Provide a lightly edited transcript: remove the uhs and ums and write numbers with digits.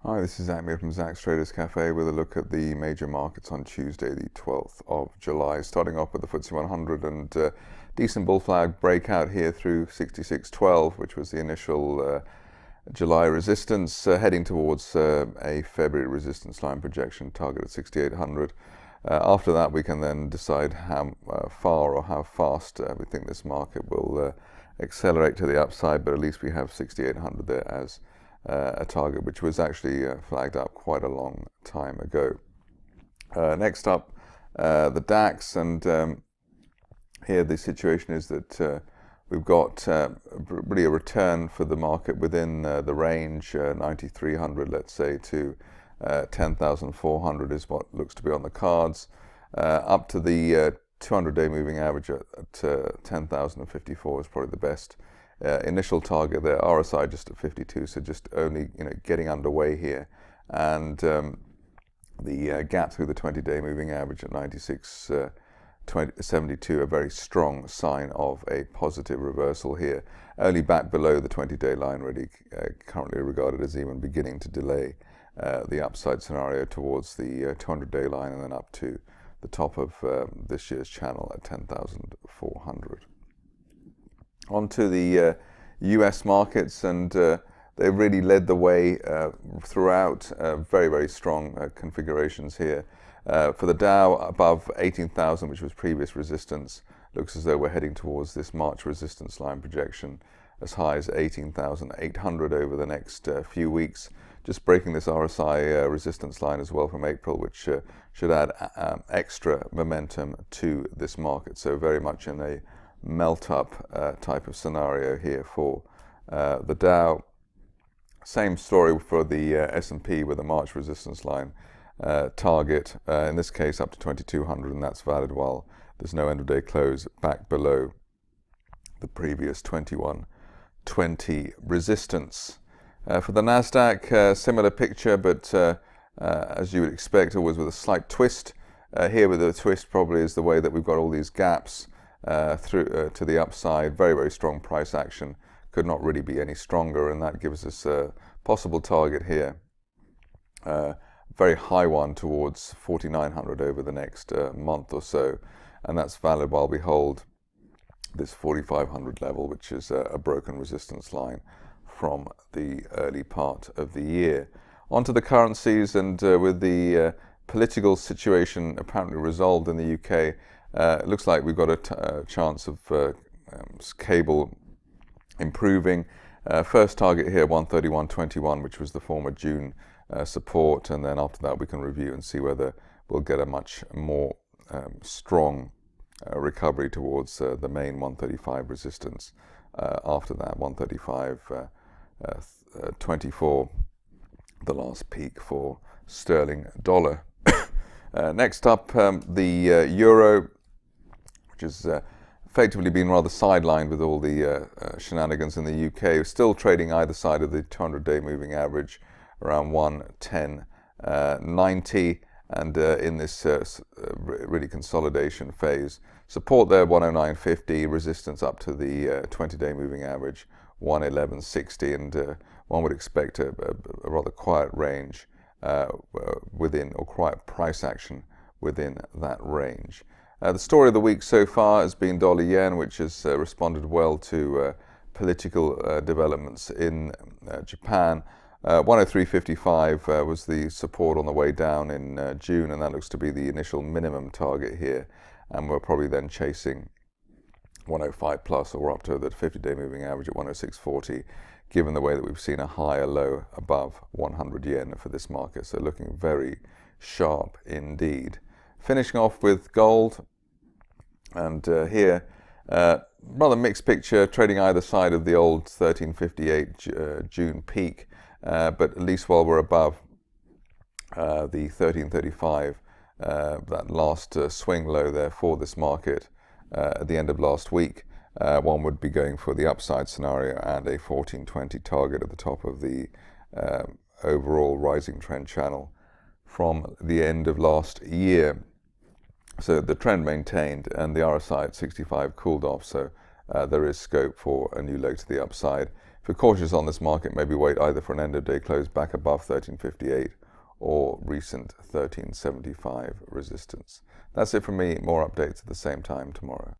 Hi, this is Amir from Zach's Traders Cafe with a look at the major markets on Tuesday, the 12th of July. Starting off with the FTSE 100 and decent bull flag breakout here through 66.12, which was the initial July resistance, heading towards a February resistance line projection target at 6,800. After that, we can then decide how far or how fast we think this market will accelerate to the upside, but at least we have 6,800 there as a target, which was actually flagged up quite a long time ago. Next up, the DAX, and here the situation is that we've got really a return for the market within the range, 9,300, let's say, to 10,400 is what looks to be on the cards, up to the 200-day moving average at 10,054 is probably the best initial target there. RSI just at 52, so just only getting underway here, and the gap through the 20-day moving average at 96.72, a very strong sign of a positive reversal here. Only back below the 20-day line, really currently regarded as even beginning to delay the upside scenario towards the 200-day line and then up to the top of this year's channel at 10,400. On to the US markets, and they've really led the way throughout. Very, very strong configurations here. For the Dow, above 18,000, which was previous resistance, looks as though we're heading towards this March resistance line projection as high as 18,800 over the next few weeks. Just breaking this RSI resistance line as well from April, which should add extra momentum to this market. So very much in a melt-up type of scenario here for the Dow. Same story for the S&P with a March resistance line target, in this case up to 2,200, and that's valid while there's no end-of-day close back below the previous 2120 resistance. For the Nasdaq, similar picture, but as you would expect, always with a slight twist. Here with the twist probably is the way that we've got all these gaps through to the upside. Very, very strong price action. Could not really be any stronger, and that gives us a possible target here. Very high one towards 4,900 over the next month or so, and that's valid while we hold this 4,500 level, which is a broken resistance line from the early part of the year. Onto the currencies, and with the political situation apparently resolved in the UK, it looks like we've got a chance of cable improving. First target here, 131.21, which was the former June support, and then after that we can review and see whether we'll get a much more strong recovery towards the main 135 resistance. After that, 135.24, the last peak for sterling dollar. Next up, the euro, which has effectively been rather sidelined with all the shenanigans in the UK, still trading either side of the 200-day moving average around 110.90, and in this really consolidation phase. Support there 109.50, resistance up to the 20-day moving average 111.60, and one would expect a rather quiet range within, or quiet price action within that range. The story of the week so far has been dollar yen, which has responded well to political developments in Japan. 103.55 was the support on the way down in June, and that looks to be the initial minimum target here, and we're probably then chasing 105 plus, or up to the 50-day moving average at 106.40, given the way that we've seen a higher low above 100 yen for this market. So looking very sharp indeed. Finishing off with gold, and here rather mixed picture, trading either side of the old 1358 June peak, but at least while we're above the 1335, that last swing low there for this market at the end of last week, one would be going for the upside scenario and a 1420 target at the top of the overall rising trend channel from the end of last year. So the trend maintained, and the RSI at 65 cooled off, so there is scope for a new low to the upside. If you're cautious on this market, maybe wait either for an end of day close back above 1358 or recent 1375 resistance. That's it from me. More updates at the same time tomorrow.